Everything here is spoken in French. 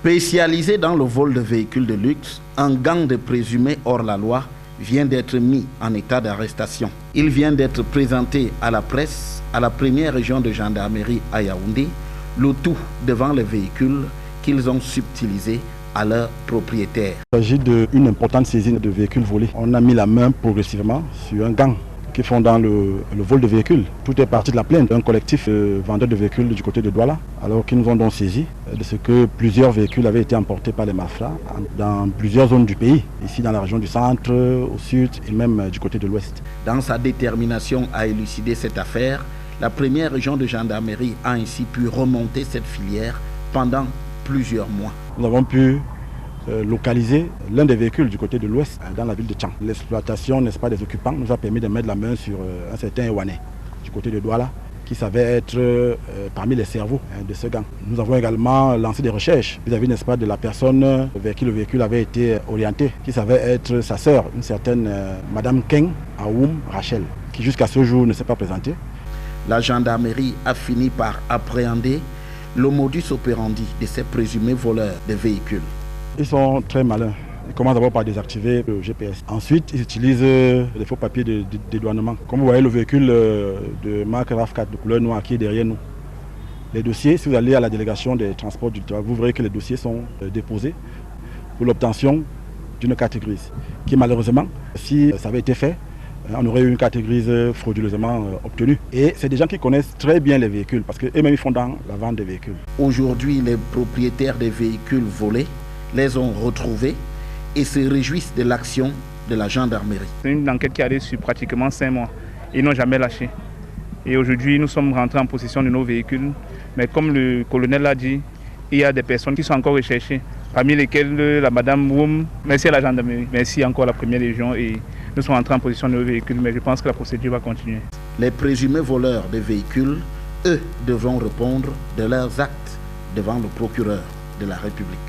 Spécialisé dans le vol de véhicules de luxe, un gang de présumés hors la loi vient d'être mis en état d'arrestation. Il vient d'être présenté à la presse à la première région de gendarmerie à Yaoundé, le tout devant les véhicules qu'ils ont subtilisés à leurs propriétaires. Il s'agit d'une importante saisie de véhicules volés. On a mis la main progressivement sur un gang qui font dans le vol de véhicules. Tout est parti de la plainte d'un collectif de vendeurs de véhicules du côté de Douala, alors qu'ils nous ont donc saisi de ce que plusieurs véhicules avaient été emportés par les mafias dans plusieurs zones du pays, ici dans la région du centre, au sud et même du côté de l'ouest. Dans sa détermination à élucider cette affaire, la première région de gendarmerie a ainsi pu remonter cette filière pendant plusieurs mois. Nous avons pu localiser l'un des véhicules du côté de l'ouest, dans la ville de Tchang. L'exploitation, n'est-ce pas, des occupants nous a permis de mettre la main sur un certain Ewané du côté de Douala, qui savait être parmi les cerveaux de ce gang. Nous avons également lancé des recherches vis-à-vis, n'est-ce pas, de la personne vers qui le véhicule avait été orienté, qui savait être sa sœur, une certaine Madame Keng Aoum Rachel, qui jusqu'à ce jour ne s'est pas présentée. La gendarmerie a fini par appréhender le modus operandi de ces présumés voleurs de véhicules. Ils sont très malins. Ils commencent d'abord par désactiver le GPS. Ensuite, ils utilisent les faux papiers de dédouanement. Comme vous voyez le véhicule de marque RAV4 de couleur noire qui est derrière nous. Les dossiers, si vous allez à la délégation des transports du littoral, vous verrez que les dossiers sont déposés pour l'obtention d'une carte grise. Qui malheureusement, si ça avait été fait, on aurait eu une carte grise frauduleusement obtenue. Et c'est des gens qui connaissent très bien les véhicules parce qu'eux-mêmes ils font dans la vente des véhicules. Aujourd'hui, les propriétaires des véhicules volés les ont retrouvés et se réjouissent de l'action de la gendarmerie. C'est une enquête qui allait sur pratiquement 5 mois. Ils n'ont jamais lâché. Et aujourd'hui, nous sommes rentrés en possession de nos véhicules. Mais comme le colonel l'a dit, il y a des personnes qui sont encore recherchées, parmi lesquelles la Madame Woum. Merci à la gendarmerie, merci encore à la première légion. Et nous sommes entrés en possession de nos véhicules, mais je pense que la procédure va continuer. Les présumés voleurs de véhicules, eux, devront répondre de leurs actes devant le procureur de la République.